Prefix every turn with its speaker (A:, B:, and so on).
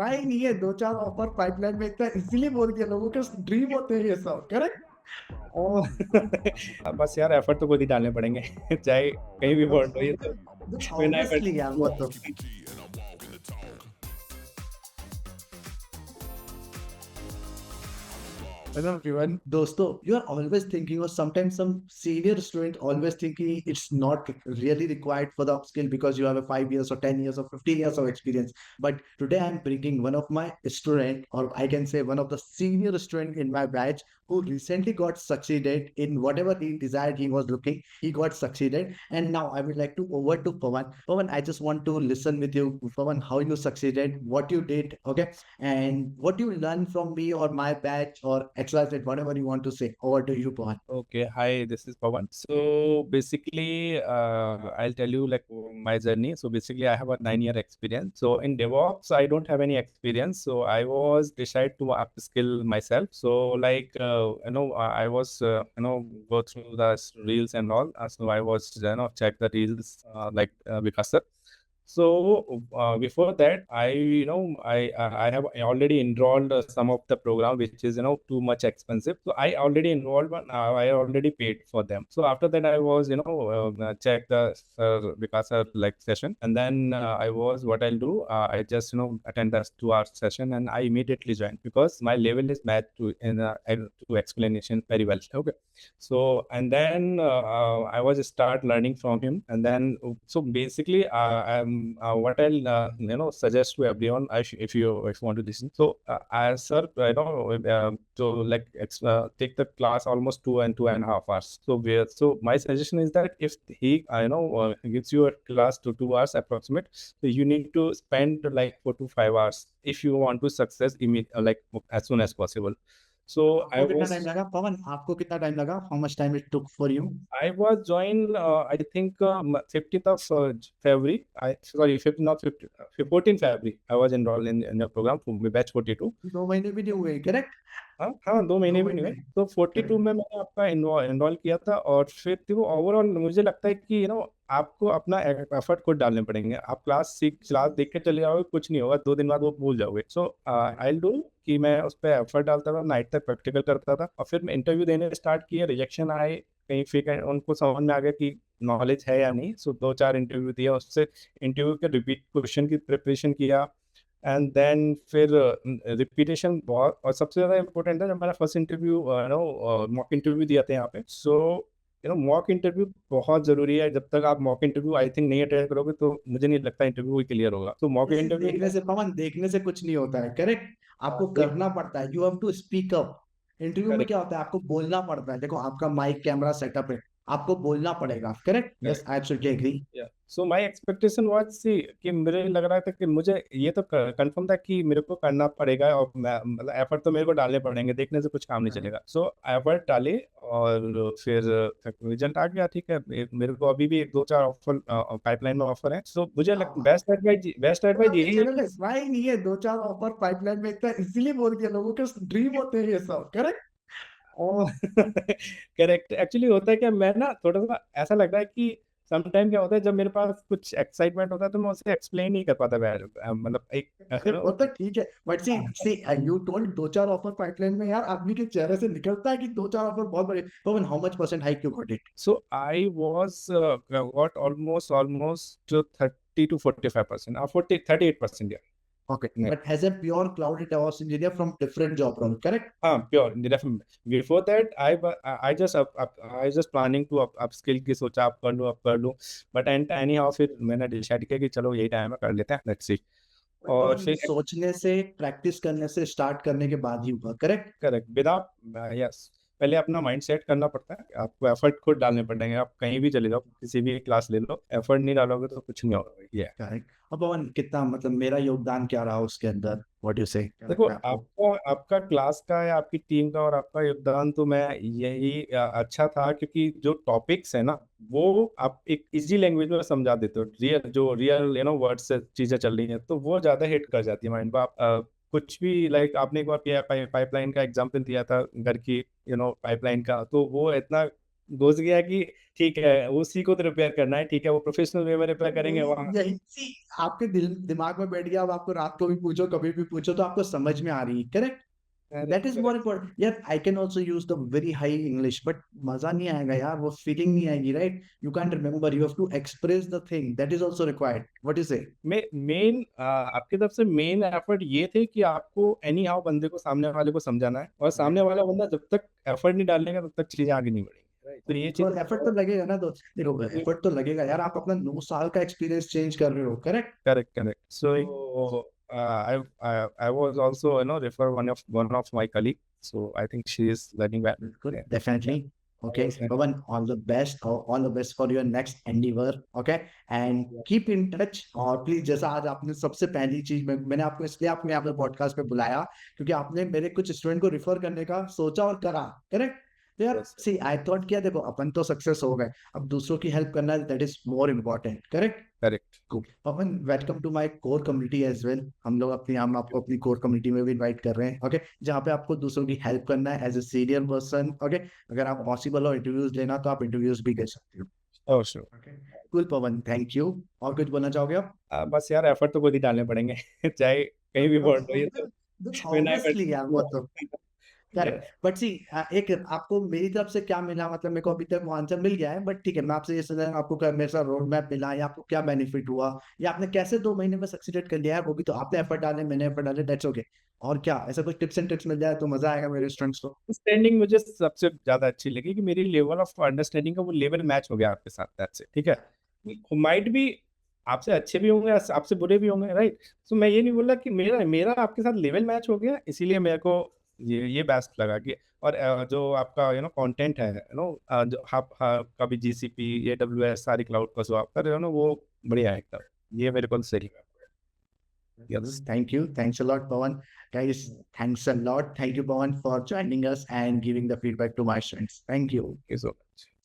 A: Try नहीं है, 2-4 offer pipeline में इतना इज़िली बोल दिया, लोगों के ड्रीम होते हैं ये सब, करेक्ट?
B: ओह! बस यार एफर्ट तो खुद ही डालने पड़ेंगे चाहे कहीं भी पढ़ लो ये तो बिना एफर्ट
A: ऑब्वियसली यार वो तो। Hello everyone. दोस्तों, you are always thinking, or sometimes some senior student always thinking it's not really required for the upskill because you have a 5 years or 10 years or 15 years of experience. But today I'm bringing one of my student, or I can say one of the senior student in my batch who recently got succeeded in whatever he desired he was looking. He got succeeded, and now I would like to over to Pawan. Pawan, I just want to listen with you, Pawan, how you succeeded, what you did, okay? And what you learn from me or my batch or XYZ, whatever you want to say. Over to you, Pawan.
B: Okay, hi, this is Pawan. So basically, I'll tell you like my journey. So basically, I have a 9 year experience. So in DevOps, I don't have any experience. So I was decided to upskill myself. So like I was go through the reels and all. So I was check the reels because so before that, I have already enrolled some of the program which is too much expensive. So I already enrolled one. I already paid for them. So after that, I was check the Vikas like session, and then I was what I'll do. I just attend the 2 hour session, and I immediately join because my level is matched to explanation very well. Okay. So and then I was start learning from him, and then so basically what I'll suggest to everyone, if you want to listen. So as sir, so like take the class almost 2 and 2.5 hours. So my suggestion is that if he gives you a class to 2 hours approximate, so you need to spend like 4 to 5 hours if you want to success like as soon as possible. So I
A: आपको कितना
B: was
A: time लगा पवन? आपको कितना time लगा? How much time it took for you?
B: I was joined, I think, 15th of February. Sorry, 15, not 15, 14 February. I was enrolled in the program for batch 42.
A: 2 महीने भी नहीं हुए, करेक्ट?
B: हाँ हाँ, 2 महीने
A: दो
B: भी नहीं हुए।
A: महीने
B: तो 42
A: करेक्ट।
B: में मैंने आपका इनरोल किया था, और फिर देखो ओवरऑल मुझे लगता है कि आपको अपना एफर्ट खुद डालने पड़ेंगे। आप क्लास देख के चले जाओगे, कुछ नहीं होगा, 2 दिन बाद वो भूल जाओगे। सो आई डू कि मैं उस पर एफर्ट डालता था, नाइट तक प्रैक्टिकल करता था, और फिर मैं इंटरव्यू देने स्टार्ट किया। रिजेक्शन आए कहीं, फिर उनको समझ में आ गया कि नॉलेज है या नहीं। सो 2-4 इंटरव्यू दिया, उससे इंटरव्यू के रिपीट क्वेश्चन की प्रिपरेशन किया, एंड देन फिर रिपीटेशन बहुत। और सबसे ज़्यादा इम्पोर्टेंट है, जब मेरा फर्स्ट इंटरव्यू मॉक इंटरव्यू दिया था यहाँ पे। सो मॉक इंटरव्यू बहुत ज़रूरी है। जब तक आप मॉक इंटरव्यू आई थिंक नहीं अटेंड करोगे, तो मुझे नहीं लगता इंटरव्यू ही क्लियर होगा। तो मॉक
A: देखने से
B: इंटरव्यू
A: देखने से पवन, देखने से कुछ नहीं होता है, करेक्ट? आपको करना पड़ता है, you have to speak up. Interview में क्या होता है, आपको बोलना पड़ता है। देखो, आपका माइक कैमरा सेटअप है, आपको बोलना पड़ेगा, correct? Yes, I absolutely agree.
B: Yeah so my expectation was see कि मुझे लग रहा था कि मुझे ये तो कंफर्म था कि मेरे को करना पड़ेगा, और मतलब एफर्ट तो मेरे को डालने पड़ेंगे, देखने से कुछ काम नहीं चलेगा। सो एफर्ट डाले, और फिर रिजल्ट आ गया। ठीक है, मेरे को अभी भी 1-2-4 ऑफर पाइपलाइन में ऑफर है। सो मुझे बेस्ट एडवाइस
A: आपके
B: यही है
A: चैनल
B: कि
A: में ट्राई नहीं है, 2-4 ऑफर पाइपलाइन में इतना इजीली बोल दिया, लोगों के ड्रीम होते हैं ये सब, करेक्ट?
B: ओ करेक्ट। एक्चुअली होता है क्या, मैं ना थोड़ा सा ऐसा लग रहा है कि सम टाइम क्या होता है, जब मेरे पास कुछ एक्साइटमेंट होता है तो मैं उसे एक्सप्लेन नहीं कर पाता। मतलब एक
A: वो तो ठीक है, but see see you told 2-4 offer pipeline में, यार आदमी के चेहरे से निकलता है कि 2-4 ऑफर बहुत बड़े। Pawan, how much percent hike you got it?
B: so I was got almost 30 to 45%, 38%, yeah.
A: Okay,
B: Yeah.
A: but as a pure cloud DevOps engineer from different job role, correct?
B: Pure, definitely. Before that, I just planning to upskill की सोचा, up कर लूँ, but and anyhow फिर मैंने decide किया कि चलो यही टाइम है, कर लेते हैं, let's see।
A: But
B: और
A: पवन,
B: फिर
A: सोचने से, प्रैक्टिस करने से, स्टार्ट करने के बाद ही हुआ, करेक्ट?
B: करेक्ट, विदाउट, यस, पहले अपना माइंड सेट करना पड़ता है। आपको एफर्ट खुद डालने पड़ेंगे। आप कहीं भी चले जाओ, किसी भी क्लास ले लो, एफर्ट नहीं डालोगे तो कुछ नहीं होगा। ये
A: करेक्ट। अब पवन, कितना मतलब मेरा योगदान क्या रहा उसके अंदर? व्हाट यू से, क्या
B: देखो,
A: लगता है आपको?
B: आपका आपका क्लास का या आपकी टीम का और आपका योगदान तो मैं यही अच्छा था, क्योंकि जो टॉपिक्स है ना, वो आप एक इजी लैंग्वेज में समझा देते हो। रियल वर्ड से चीजें चल रही हैं, तो वो ज्यादा हिट कर जाती है माइंड पे। आप कुछ भी लाइक आपने एक बार पाइपलाइन का एग्जांपल दिया था, घर की पाइपलाइन का, तो वो इतना घुस गया कि ठीक है उसी को तो रिपेयर करना है, ठीक है वो प्रोफेशनल वे में रिपेयर करेंगे
A: यही
B: वहां।
A: यही सी आपके दिमाग में बैठ गया। अब आपको रात को भी पूछो, कभी भी पूछो, तो आपको समझ में आ रही है। Correct.
B: Correct
A: that is more
B: correct.
A: Important यार। I can also use the very high English, but मजा नहीं आएगा यार, वो फीलिंग नहीं आएगी। Right, you can remember, you have to express the thing, that is also required. What is it?
B: मेन आपकी तरफ से मेन एफर्ट ये थे कि आपको एनी हाउ बंदे को, सामने वाले को समझाना है, और सामने वाला बंदा जब तक एफर्ट नहीं डालेगा तब तक चीजें आगे नहीं बढ़ेंगी, राइट? तो ये
A: तो
B: चीज
A: एफर्ट तो लगेगा ना। तो देखो, एफर्ट तो लगेगा यार, आप अपना 9 साल का एक्सपीरियंस चेंज कर रहे हो। Correct.
B: Correct correct. So I was also refer one of my colleague, so I think she is learning well.
A: Good,
B: Yeah.
A: definitely.
B: I
A: Okay,
B: was learning.
A: Pawan, all the best for your next endeavor. Okay, and keep in touch. और please, जैसा आज आपने सबसे पहली चीज मैंने आपको इसलिए आपने यहाँ पे पॉडकास्ट पे बुलाया, क्योंकि आपने मेरे कुछ स्टूडेंट को रिफर करने का सोचा और करा। करेक्ट। तो यार
B: Yes,
A: सी आई थॉट किया, देखो अपन तो सक्सेस हो गए, अब दूसरों की हेल्प करना, that is more important. Correct.
B: correct.
A: Pavan, welcome to my core community as well. हम आपको अपनी कोर कम्युनिटी में भी इनवाइट कर रहे हैं। ओके, जहाँ पे आपको दूसरों की हेल्प करना है as a senior person. Okay, अगर आप पॉसिबल हो इंटरव्यूज लेना, तो आप इंटरव्यूज भी कर सकते हो।
B: Oh, sure.
A: ओके, कुल पवन, थैंक यू। और कुछ बोलना चाहोगे आप?
B: बस यार एफर्ट तो खुद ही डालने पड़ेंगे चाहे कहीं भी पढ़ रही है तो बिना
A: ऑब्वियसली यार, वो तो
B: एफर्ट।
A: करेक्ट। बट सी, एक आपको मेरी तरफ से क्या मिला, मतलब मेरे को अभी तक वो आंसर मिल गया है, बट ठीक है, मैं आपसे ये सुना, आपको क्या मेरे साथ रोड मैप मिला, या आपको क्या बेनिफिट हुआ, या आपने कैसे 2 महीने में सक्सीड कर लिया है, वो भी तो आपने एफर्ट डाले, मैंने एफर्ट डाले, दैट्स ओके। और क्या ऐसा कुछ टिप्स एंड ट्रिक्स मिल जाए तो मजा आएगा मेरे स्टूडेंट्स को।
B: अंडरस्टैंडिंग मुझे सबसे ज्यादा अच्छी लगी कि मेरी लेवल ऑफ अंडरस्टैंडिंग का वो लेवल मैच हो गया आपके साथ, दैट्स इट, ठीक है। माइट भी आपसे अच्छे भी होंगे, आपसे बुरे भी होंगे, राइट? सो मैं ये नहीं बोल रहा कि मेरा मेरा आपके साथ लेवल मैच हो गया, इसीलिए मेरे को ये बेस्ट लगा कि, और जो आपका कंटेंट है, जो आप कभी जीसीपी, एडब्ल्यूएस, सारी क्लाउड का जो आप कर रहे हो ना, वो बढ़िया है एकदम, ये मेरे को सही लगा।
A: Yes, thank you. Thanks a lot, Pawan. Guys, thanks a lot. Thank you, Pawan, for joining us and giving the feedback to my students. Thank you.
B: Thank you so much.